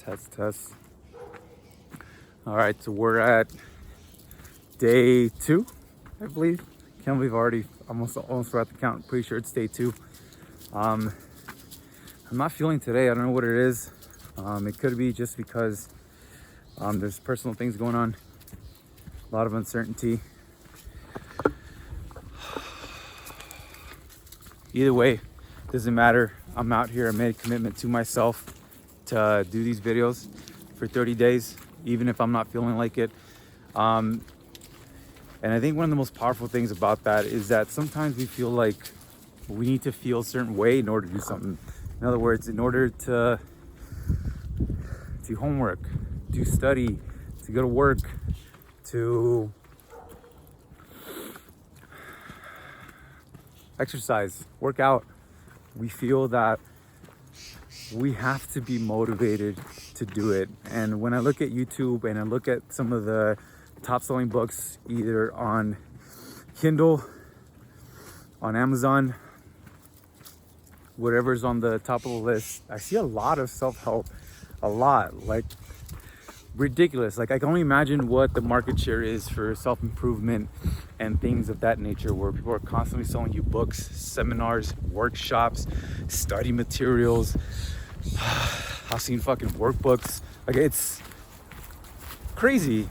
Test. All right, so we're at day 2, I believe. Can't believe already almost forgot the count. Pretty sure it's day 2. I'm not feeling today. I don't know what it is. It could be just because there's personal things going on. A lot of uncertainty. Either way, doesn't matter. I'm out here. I made a commitment to myself to do these videos for 30 days, even if I'm not feeling like it. And I think one of the most powerful things about that is that sometimes we feel like we need to feel a certain way in order to do something. In other words, in order to do homework, to study, to go to work, to exercise, work out, we feel that we have to be motivated to do it. And when I look at YouTube and I look at some of the top selling books, either on Kindle, on Amazon, whatever's on the top of the list, I see a lot of self-help, a lot, like ridiculous. Like I can only imagine what the market share is for self-improvement and things of that nature, where people are constantly selling you books, seminars, workshops, study materials. I've seen fucking workbooks. Like it's crazy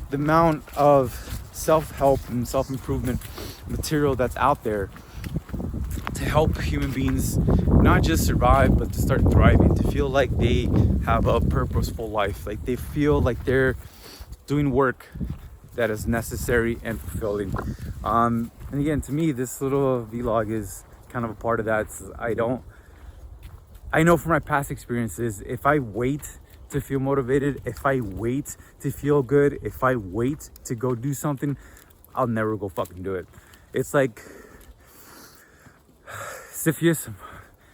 the amount of self-help and self-improvement material that's out there to help human beings not just survive, but to start thriving, to feel like they have a purposeful life, like they feel like they're doing work that is necessary and fulfilling. And again, to me, this little vlog is kind of a part of that. I know from my past experiences, if I wait to feel motivated, if I wait to feel good, if I wait to go do something, I'll never go fucking do it. It's like Sisyphus,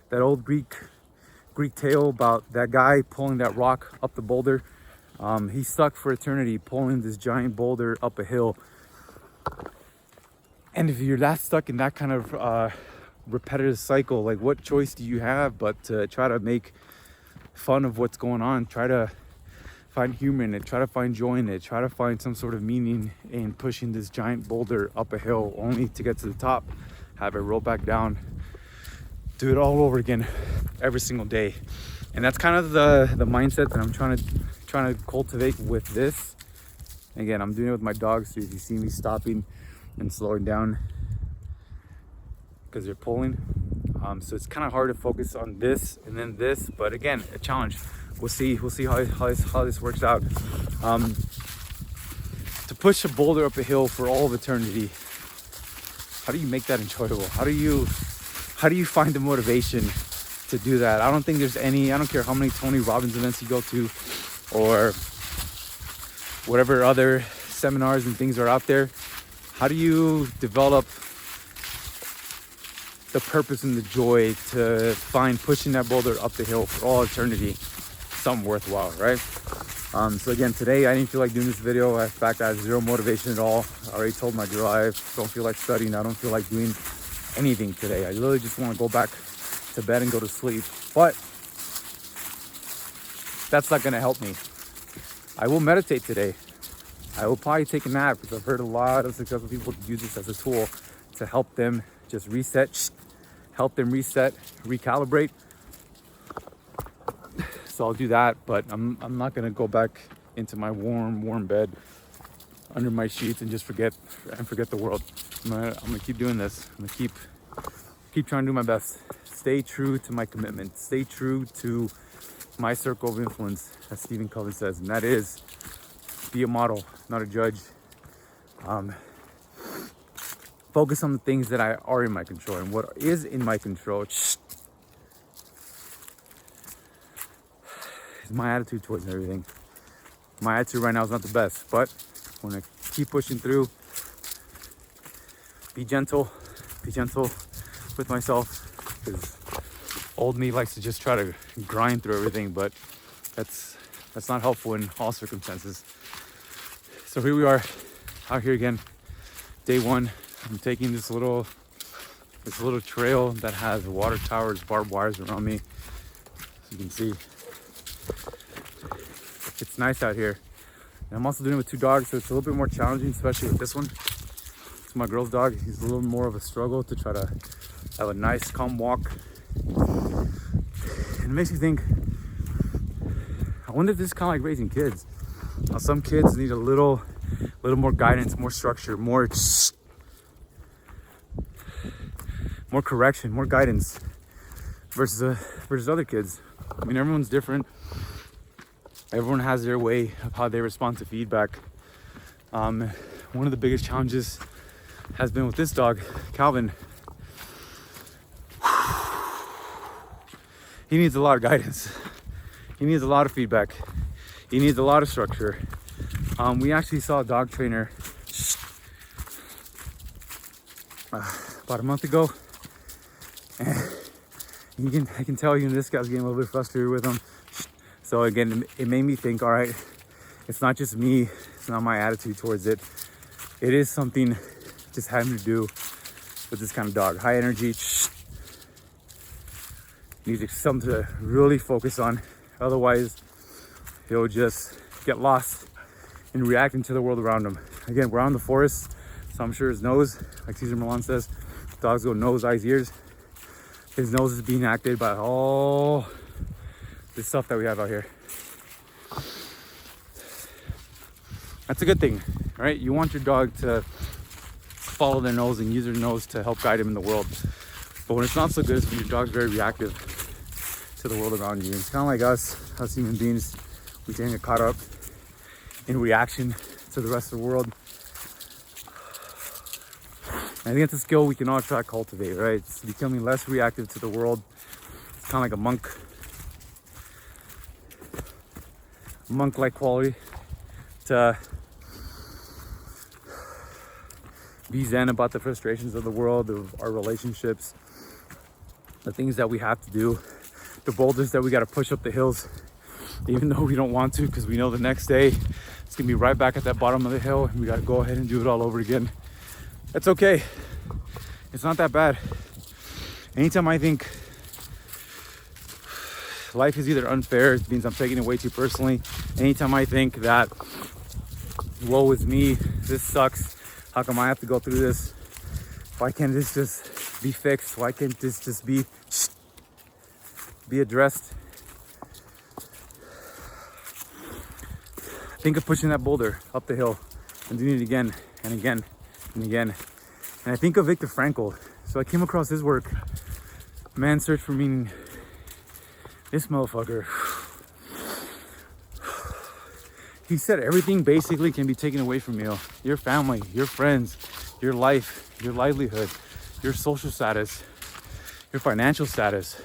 that old Greek tale about that guy pulling that rock up the boulder. He's stuck for eternity pulling this giant boulder up a hill. And if you're that stuck in that kind of repetitive cycle, like what choice do you have but to try to make fun of what's going on, try to find humor in it, try to find joy in it, try to find some sort of meaning in pushing this giant boulder up a hill, only to get to the top, have it roll back down, do it all over again every single day. And that's kind of the mindset that I'm trying to cultivate with this. Again, I'm doing it with my dogs too. If you see me stopping and slowing down because they're pulling, so it's kind of hard to focus on this and then this, but again, a challenge. We'll see how this works out. To push a boulder up a hill for all of eternity, how do you make that enjoyable? How do you find the motivation to do that? I don't think there's any. I don't care how many Tony Robbin events you go to or whatever other seminars and things are out there. How do you develop the purpose and the joy to find pushing that boulder up the hill for all eternity something worthwhile, right? So again, today I didn't feel like doing this video. In fact, I have zero motivation at all. I already told my girl I don't feel like studying. I don't feel like doing anything today. I literally just want to go back to bed and go to sleep. But that's not going to help me. I will meditate today. I will probably take a nap, because I've heard a lot of successful people use this as a tool to help them just reset, recalibrate. So I'll do that, but I'm not going to go back into my warm bed under my sheets and just forget the world. I'm gonna keep doing this. I'm gonna keep trying to do my best. Stay true to my commitment. Stay true to my circle of influence, as Stephen Covey says, and that is be a model, not a judge. Focus on the things that are in my control, and what is in my control is my attitude towards everything. My attitude right now is not the best, but I'm gonna keep pushing through. Be gentle with myself, because old me likes to just try to grind through everything, but that's not helpful in all circumstances. So here we are, out here again, day 1. I'm taking this little trail that has water towers, barbed wires around me, as you can see. It's nice out here. And I'm also doing it with 2 dogs, so it's a little bit more challenging, especially with this one. It's my girl's dog. He's a little more of a struggle to try to have a nice, calm walk. And it makes me think, I wonder if this is kind of like raising kids. Now, some kids need a little more guidance, more structure, more correction, more guidance versus other kids. I mean, everyone's different. Everyone has their way of how they respond to feedback. One of the biggest challenges has been with this dog, Calvin. He needs a lot of guidance. He needs a lot of feedback. He needs a lot of structure. We actually saw a dog trainer about a month ago. And I can tell this guy's getting a little bit frustrated with him. So again, it made me think, all right, it's not just me. It's not my attitude towards it. It is something just having to do with this kind of dog. High energy. Needs something to really focus on. Otherwise, he'll just get lost in reacting to the world around him. Again, we're out in the forest, so I'm sure his nose, like Cesar Millan says, dogs go nose, eyes, ears. His nose is being activated by all this stuff that we have out here. That's a good thing, right? You want your dog to follow their nose and use their nose to help guide him in the world. But when it's not so good, it's when your dog's very reactive to the world around you. It's kind of like us human beings. We tend to get caught up in reaction to the rest of the world. I think it's a skill we can all try to cultivate, right? It's becoming less reactive to the world. It's kind of like a monk-like quality to be zen about the frustrations of the world, of our relationships, the things that we have to do, the boulders that we got to push up the hills, even though we don't want to, because we know the next day it's gonna be right back at that bottom of the hill and we got to go ahead and do it all over again. That's okay. It's not that bad. Anytime I think life is either unfair, it means I'm taking it way too personally. Anytime I think that, woe is me, this sucks, how come I have to go through this? Why can't this just be fixed? Why can't this just be addressed? Think of pushing that boulder up the hill and doing it again and again and again. And I think of Viktor Frankl. So I came across his work, Man's Search for Meaning. This motherfucker, he said everything basically can be taken away from you. Your family, your friends, your life, your livelihood, your social status, your financial status,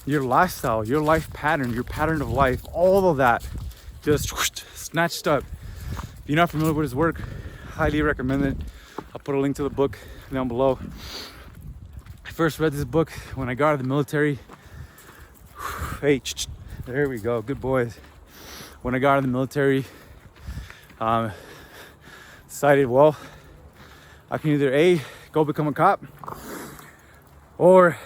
your lifestyle, your life pattern, your pattern of life, all of that just snatched up. If you're not familiar with his work, highly recommend it. I'll put a link to the book down below. I first read this book when I got out of the military. Hey, there we go, good boys. When I got out of the military, decided, well, I can either A, go become a cop, or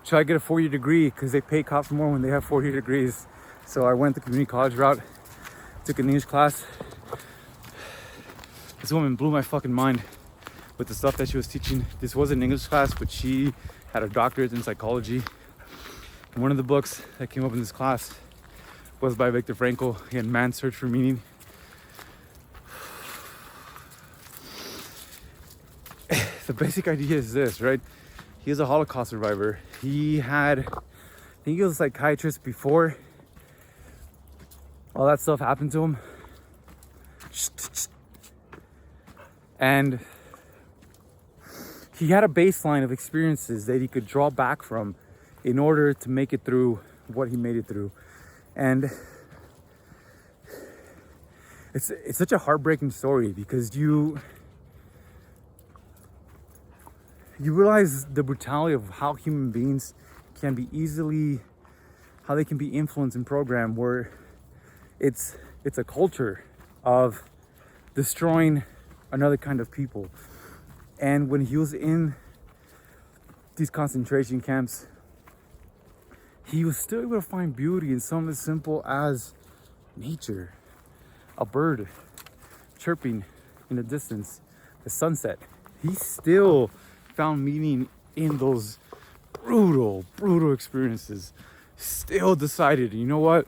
try to get a 4-year degree, because they pay cops more when they have 4-year degrees. So I went the community college route, took an English class. This woman blew my fucking mind with the stuff that she was teaching. This was an English class, but she had a doctorate in psychology. And one of the books that came up in this class was by Viktor Frankl, again, Man's Search for Meaning. The basic idea is this, right? He is a Holocaust survivor. I think he was a psychiatrist before all that stuff happened to him. And he had a baseline of experiences that he could draw back from in order to make it through what he made it through. And it's such a heartbreaking story, because you realize the brutality of how human beings can be how they can be influenced and programmed, where it's a culture of destroying another kind of people. And when he was in these concentration camps, he was still able to find beauty in something as simple as nature, a bird chirping in the distance, the sunset. He still found meaning in those brutal experiences. Still decided, you know what?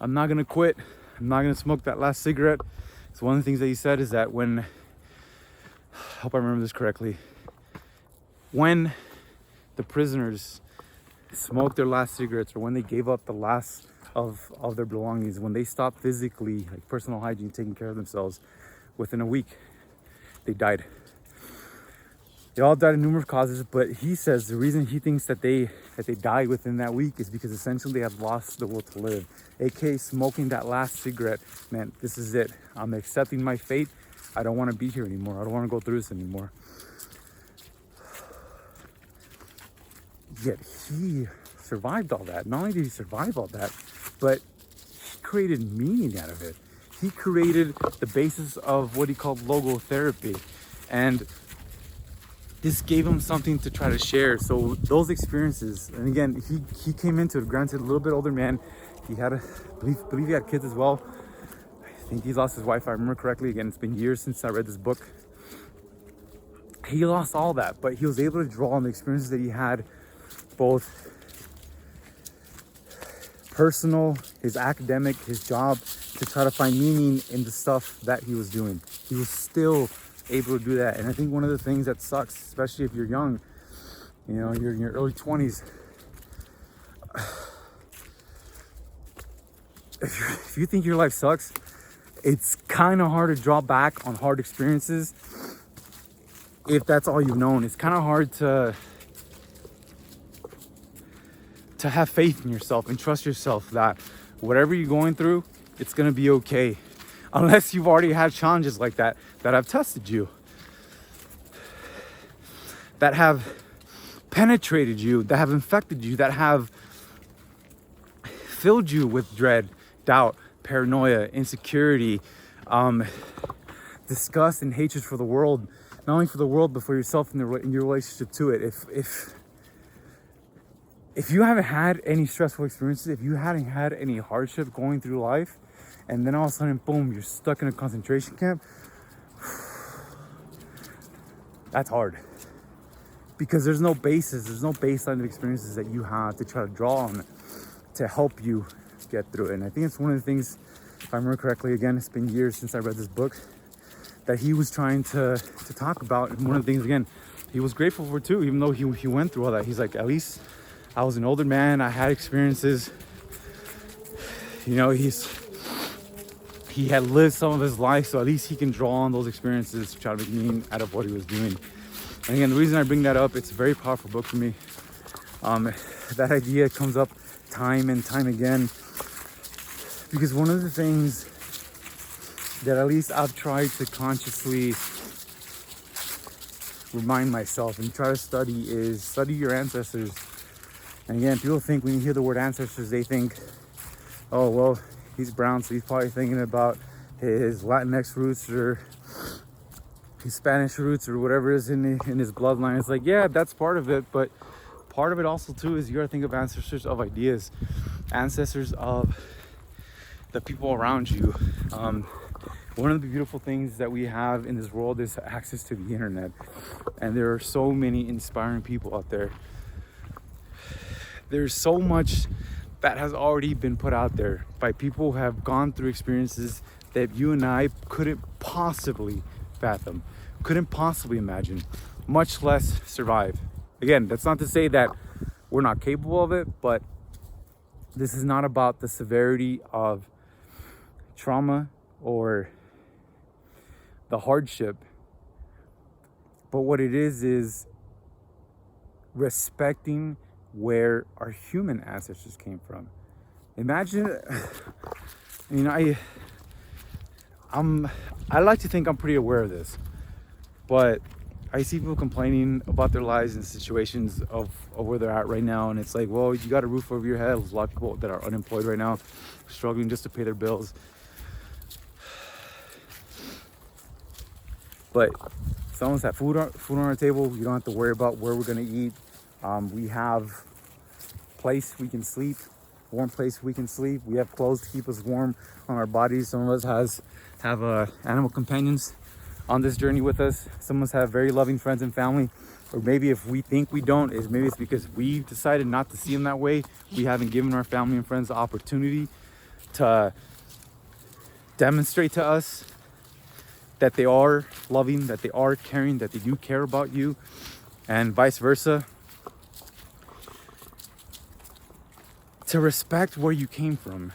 I'm not gonna quit. I'm not gonna smoke that last cigarette. So one of the things that he said is that when, I hope I remember this correctly, when the prisoners smoked their last cigarettes, or when they gave up the last of their belongings, when they stopped physically, like personal hygiene, taking care of themselves, within a week, they died. They all died of numerous causes, but he says the reason he thinks that they died within that week is because essentially they had lost the will to live. AKA smoking that last cigarette meant, this is it. I'm accepting my fate. I don't want to be here anymore. I don't want to go through this anymore. Yet he survived all that. Not only did he survive all that, but he created meaning out of it. He created the basis of what he called logotherapy. And this gave him something to try to share. So those experiences, and again, he came into it, granted, a little bit older man. He had believe he had kids as well. I think he lost his wife, if I remember correctly. Again, it's been years since I read this book. He lost all that, but he was able to draw on the experiences that he had, both personal, his academic, his job, to try to find meaning in the stuff that he was doing. He was still able to do that. And I think one of the things that sucks, especially if you're young, you know, you're in your early 20s, if you think your life sucks, it's kind of hard to draw back on hard experiences if that's all you've known. It's kind of hard to have faith in yourself and trust yourself that whatever you're going through, it's gonna be okay. Unless you've already had challenges like that have tested you, that have penetrated you, that have infected you, that have filled you with dread, doubt, paranoia, insecurity, disgust and hatred for the world. Not only for the world, but for yourself and in your relationship to it. If you haven't had any stressful experiences, if you hadn't had any hardship going through life, and then all of a sudden, boom, you're stuck in a concentration camp, that's hard. Because there's no baseline of experiences that you have to try to draw on to help you get through it. And I think it's one of the things, if I remember correctly, again, it's been years since I read this book, that he was trying to talk about. And one of the things, again, he was grateful for too, even though he went through all that. He's like, at least I was an older man, I had experiences. You know, he had lived some of his life, so at least he can draw on those experiences to try to make meaning out of what he was doing. And again, the reason I bring that up, it's a very powerful book for me. That idea comes up time and time again, because one of the things that at least I've tried to consciously remind myself and try to study is study your ancestors. And again, people think when you hear the word ancestors, they think, oh, well, he's brown, so he's probably thinking about his Latinx roots or his Spanish roots or whatever is in his bloodline. It's like, yeah, that's part of it, but part of it also too is you gotta think of ancestors of ideas, ancestors of the people around you. One of the beautiful things that we have in this world is access to the internet, and there are so many inspiring people out there. There's so much that has already been put out there by people who have gone through experiences that you and I couldn't possibly fathom, couldn't possibly imagine, much less survive. Again, that's not to say that we're not capable of it, but this is not about the severity of trauma or the hardship, but what it is respecting where our human ancestors came from. Imagine, you know, I like to think I'm pretty aware of this, but I see people complaining about their lives and situations of where they're at right now, and it's like, well, you got a roof over your head. There's a lot of people that are unemployed right now, struggling just to pay their bills. But someone's had food on our table. You don't have to worry about where we're gonna eat. We have a place we can sleep. warm place we can sleep. We have clothes to keep us warm on our bodies. Some of us have animal companions on this journey with us. Some of us have very loving friends and family. Or maybe if we think we don't, maybe it's because we've decided not to see them that way. We haven't given our family and friends the opportunity to demonstrate to us that they are loving, that they are caring, that they do care about you, and vice versa. To respect where you came from,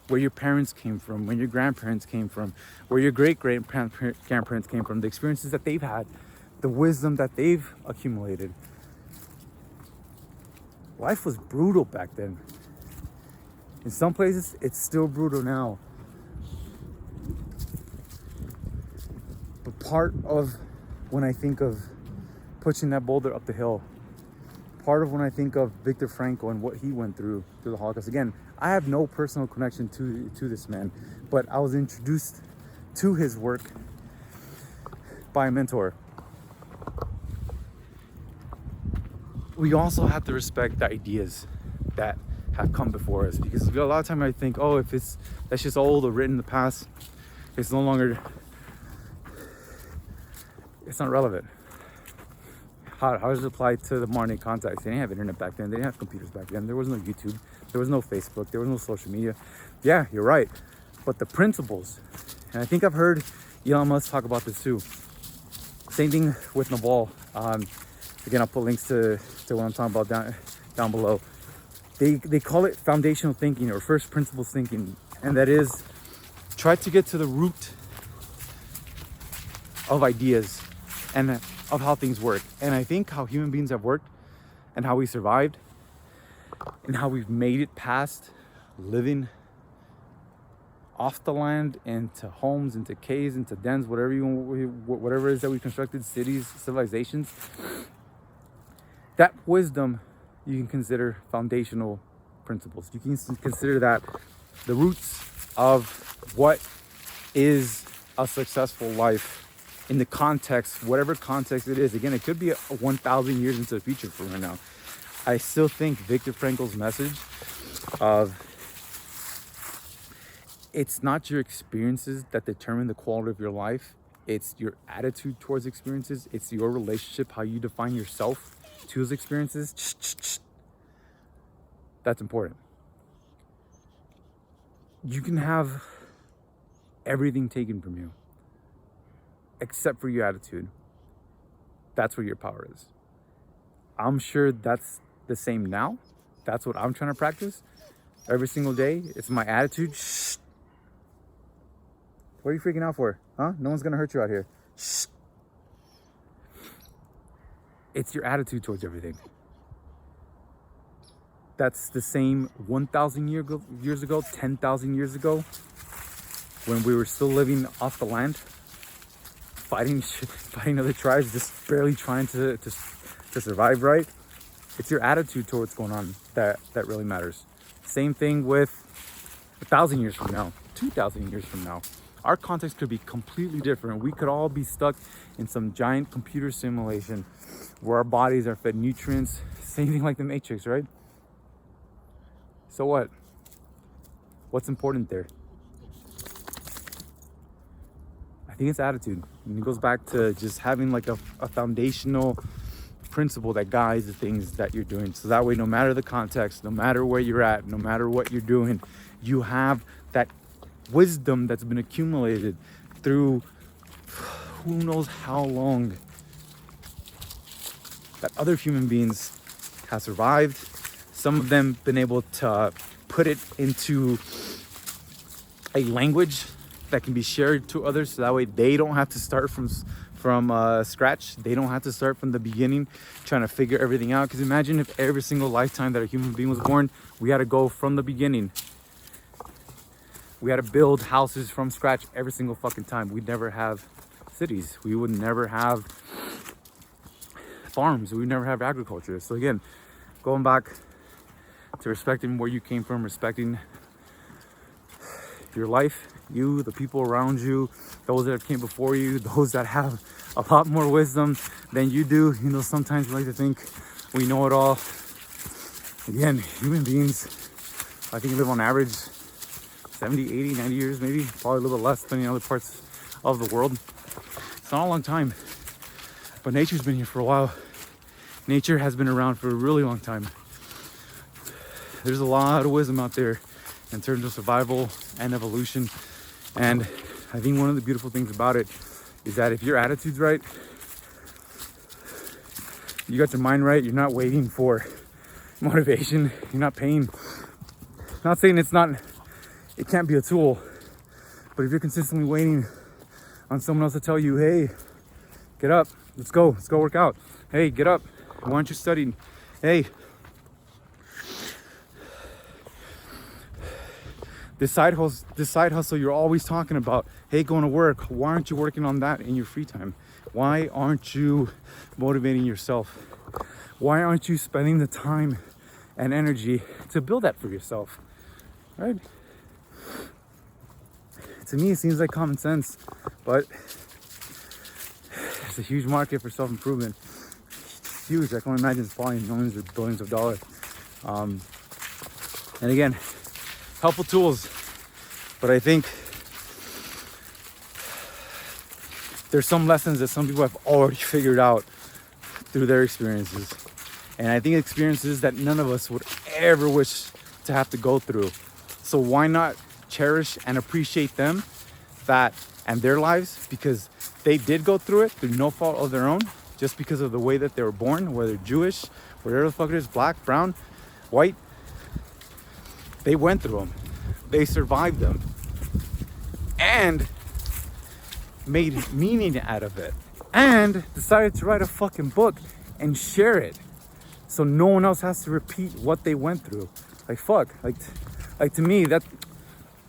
where your parents came from, where your grandparents came from, where your great-grandparents came from, the experiences that they've had, the wisdom that they've accumulated. Life was brutal back then. In some places, it's still brutal now. But part of when I think of pushing that boulder up the hill, part of when I think of Viktor Frankl and what he went through the Holocaust. Again, I have no personal connection to this man, but I was introduced to his work by a mentor. We also have to respect the ideas that have come before us, because a lot of time I think, oh, if that's just old or written in the past, it's no longer, it's not relevant. How does it apply to the modern day context? They didn't have internet back then. They didn't have computers back then. There was no YouTube. There was no Facebook. There was no social media. Yeah, you're right. But the principles, and I think I've heard Elon Musk talk about this too. Same thing with Naval. Again, I'll put links to what I'm talking about down below. They call it foundational thinking or first principles thinking. And that is, try to get to the root of ideas and of how things work. And I think how human beings have worked and how we survived and how we've made it past living off the land into homes, into caves, into dens, whatever it is that we constructed, cities, civilizations. That wisdom you can consider foundational principles. You can consider that the roots of what is a successful life in the context, whatever context it is. Again, it could be 1,000 years into the future from right now. I still think Viktor Frankl's message of it's not your experiences that determine the quality of your life. It's your attitude towards experiences. It's your relationship, how you define yourself to those experiences. That's important. You can have everything taken from you except for your attitude. That's where your power is. I'm sure that's the same now. That's what I'm trying to practice every single day. It's my attitude. What are you freaking out for? Huh? No one's gonna hurt you out here. It's your attitude towards everything. That's the same 1,000 years ago, 10,000 years ago, when we were still living off the land, fighting other tribes, just barely trying to survive, right? It's your attitude towards what's going on that really matters. Same thing with 1,000 years from now, 2,000 years from now. Our context could be completely different. We could all be stuck in some giant computer simulation where our bodies are fed nutrients, same thing like the Matrix, right? So what? What's important there? I think it's attitude. And it goes back to just having like a foundational principle that guides the things that you're doing. So that way, no matter the context, no matter where you're at, no matter what you're doing, you have that wisdom that's been accumulated through who knows how long, that other human beings have survived. Some of them been able to put it into a language that can be shared to others, so that way they don't have to start from scratch. They don't have to start from the beginning trying to figure everything out. Because imagine if every single lifetime that a human being was born, we had to go from the beginning. We had to build houses from scratch every single fucking time. We'd never have cities. We would never have farms. We'd never have agriculture. So again, going back to respecting where you came from, respecting your life, you, the people around you, those that came before you, those that have a lot more wisdom than you do. You know, sometimes we like to think we know it all. Again, human beings I think you live on average 70, 80, 90 years, maybe. Probably a little bit less depending on other parts of the world. It's not a long time, but nature's been here for a while. Nature has been around for a really long time. There's a lot of wisdom out there in terms of survival and evolution. And I think one of the beautiful things about it is that if your attitude's right, you got your mind right, you're not waiting for motivation, you're not paying. Not saying it can't be a tool, but if you're consistently waiting on someone else to tell you, hey, get up, let's go work out. Hey, get up, why aren't you studying? Hey, this side hustle you're always talking about, hey, going to work, why aren't you working on that in your free time? Why aren't you motivating yourself? Why aren't you spending the time and energy to build that for yourself? Right? To me, it seems like common sense, but it's a huge market for self-improvement. It's huge. I can only imagine it's probably millions or billions of dollars. And again, helpful tools, but I think there's some lessons that some people have already figured out through their experiences. And I think experiences that none of us would ever wish to have to go through. So why not cherish and appreciate them and their lives, because they did go through it through no fault of their own, just because of the way that they were born, whether Jewish, whatever the fuck it is, black, brown, white. They went through them. They survived them. And made meaning out of it. And decided to write a fucking book and share it, so no one else has to repeat what they went through. Like, fuck. Like to me,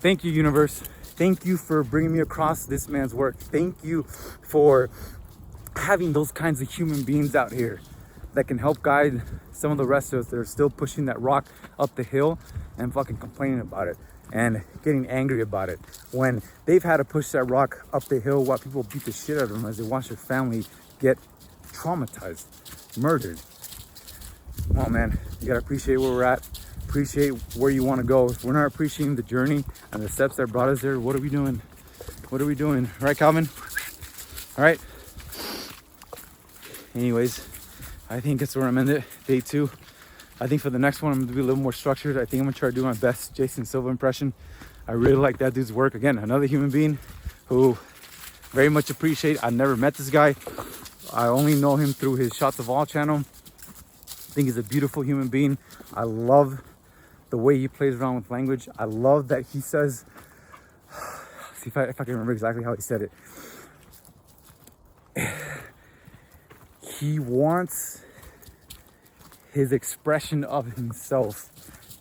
thank you, universe. Thank you for bringing me across this man's work. Thank you for having those kinds of human beings out here that can help guide some of the rest of us that are still pushing that rock up the hill and fucking complaining about it and getting angry about it when they've had to push that rock up the hill while people beat the shit out of them as they watch their family get traumatized, murdered. Come on, man. You gotta appreciate where we're at. Appreciate where you want to go. If we're not appreciating the journey and the steps that brought us there, what are we doing? What are we doing? Right, Calvin? All right. Anyways, I think that's where I'm ending day 2. I think for the next one, I'm gonna be a little more structured. I think I'm gonna try to do my best Jason Silva impression. I really like that dude's work. Again, another human being who very much appreciate. I never met this guy. I only know him through his Shots of All channel. I think he's a beautiful human being. I love the way he plays around with language. I love that he says, see if I can remember exactly how he said it. He wants his expression of himself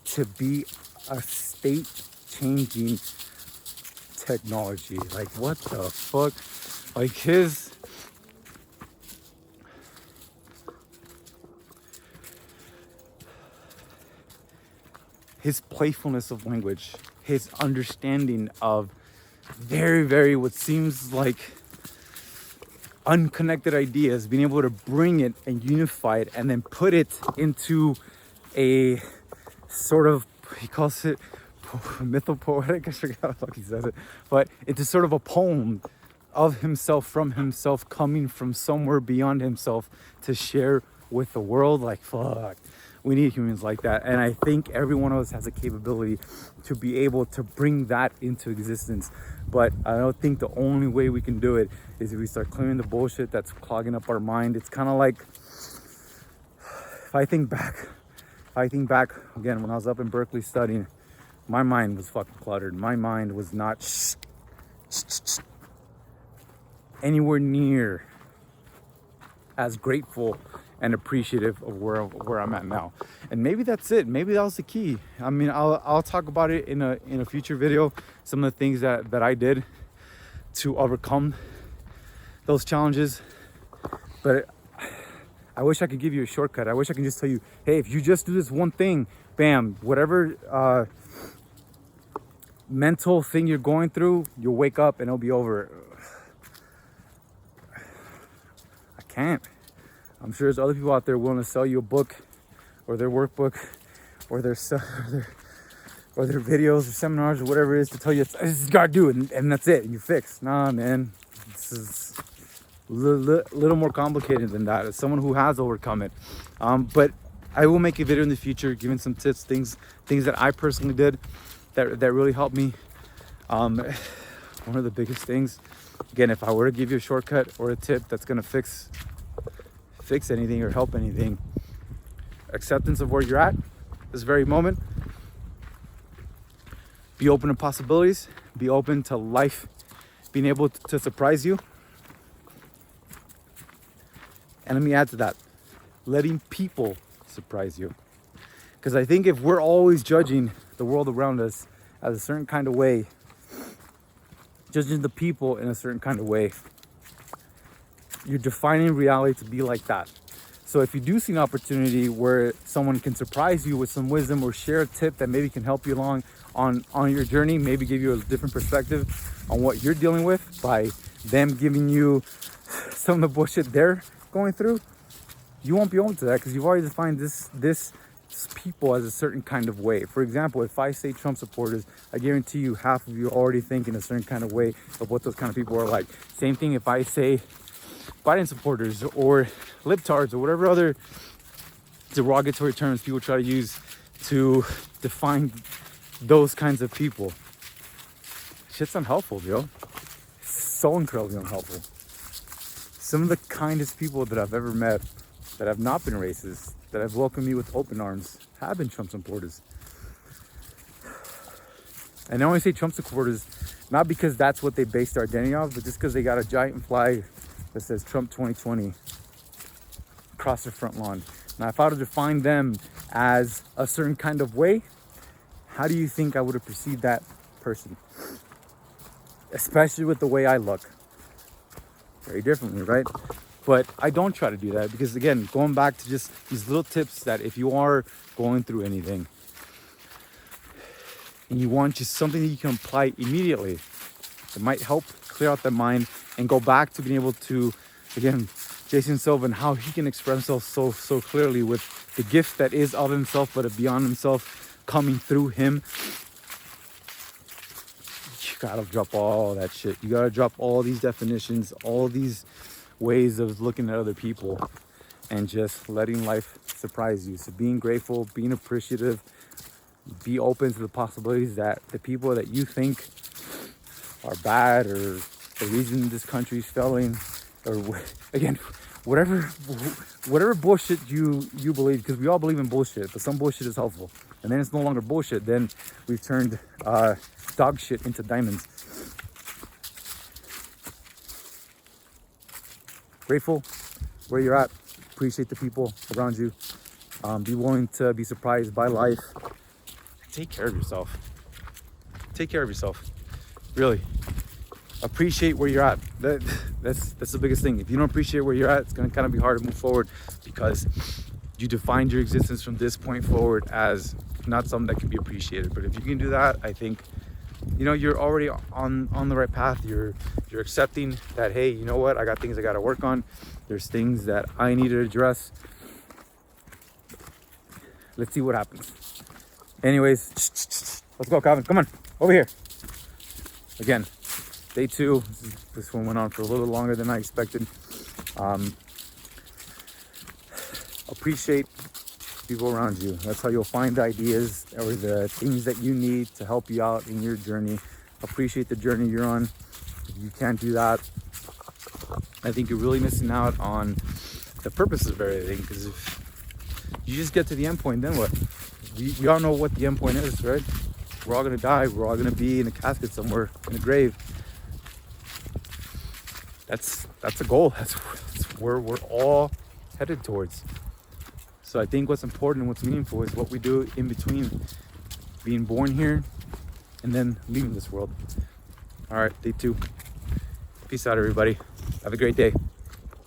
to be a state-changing technology. Like, what the fuck? Like his playfulness of language, his understanding of very, very what seems like unconnected ideas, being able to bring it and unify it and then put it into a sort of, he calls it mythopoetic, I forgot how the fuck he says it, but it's a sort of a poem of himself, from himself, coming from somewhere beyond himself to share with the world. Like, fuck, we need humans like that. And I think every one of us has a capability to be able to bring that into existence. But I don't think the only way we can do it is if we start clearing the bullshit that's clogging up our mind. It's kind of like, if I think back again, when I was up in Berkeley studying, my mind was fucking cluttered. My mind was not anywhere near as grateful and appreciative of where I'm at now. And maybe that's it. Maybe that was the key. I mean, I'll talk about it in a future video, some of the things that I did to overcome those challenges. But I wish I could give you a shortcut. I wish I could just tell you, hey, if you just do this one thing, bam, whatever mental thing you're going through, you'll wake up and it'll be over. I can't. I'm sure there's other people out there willing to sell you a book or their workbook or their or their videos or seminars or whatever it is to tell you, this is gotta do it, and that's it, and you're fixed. Nah, man, this is a little more complicated than that. As someone who has overcome it, but I will make a video in the future giving some tips, things that I personally did that really helped me. One of the biggest things, again, if I were to give you a shortcut or a tip that's gonna fix anything or help anything, acceptance of where you're at this very moment. Be open to possibilities, be open to life being able to surprise you. And let me add to that, letting people surprise you. Because I think if we're always judging the world around us as a certain kind of way, judging the people in a certain kind of way, you're defining reality to be like that. So if you do see an opportunity where someone can surprise you with some wisdom or share a tip that maybe can help you along on your journey, maybe give you a different perspective on what you're dealing with by them giving you some of the bullshit they're going through, you won't be open to that because you've already defined this people as a certain kind of way. For example, if I say Trump supporters, I guarantee you half of you already think in a certain kind of way of what those kind of people are like. Same thing if I say Biden supporters or libtards or whatever other derogatory terms people try to use to define those kinds of people. Shit's unhelpful, yo. So incredibly unhelpful. Some of the kindest people that I've ever met that have not been racist, that have welcomed me with open arms, have been Trump supporters. And I only say Trump supporters not because that's what they based their identity off, but just because they got a giant flag that says Trump 2020 across their front lawn. Now, if I were to define them as a certain kind of way, how do you think I would have perceived that person? Especially with the way I look. Very differently, right? But I don't try to do that because, again, going back to just these little tips that if you are going through anything and you want just something that you can apply immediately, it might help clear out the mind and go back to being able to, again, Jason Silva and how he can express himself so clearly with the gift that is of himself but beyond himself coming through him. You gotta drop all that shit. You gotta drop all these definitions, all these ways of looking at other people and just letting life surprise you. So being grateful, being appreciative, be open to the possibilities that the people that you think are bad or the reason this country's failing, or again, whatever bullshit you believe, because we all believe in bullshit, but some bullshit is helpful. And then it's no longer bullshit. Then we've turned dog shit into diamonds. Grateful where you're at. Appreciate the people around you. Be willing to be surprised by life. Take care of yourself. Take care of yourself. Really. Appreciate where you're at. That's the biggest thing. If you don't appreciate where you're at, it's going to kind of be hard to move forward because you defined your existence from this point forward as not something that can be appreciated. But if you can do that, I think, you know, you're already on the right path. You're accepting that, hey, you know what? I got things I got to work on. There's things that I need to address. Let's see what happens. Anyways, let's go, Calvin. Come on, over here. Again, day 2. This one went on for a little longer than I expected. Appreciate people around you. That's how you'll find the ideas or the things that you need to help you out in your journey. Appreciate the journey you're on. If you can't do that, I think you're really missing out on the purpose of everything, because if you just get to the end point, then what? We all know what the end point is, right? We're all gonna die. We're all gonna be in a casket somewhere in a grave. That's a goal. That's where we're all headed towards. So I think what's important and what's meaningful is what we do in between being born here and then leaving this world. All right, day 2. Peace out, everybody. Have a great day.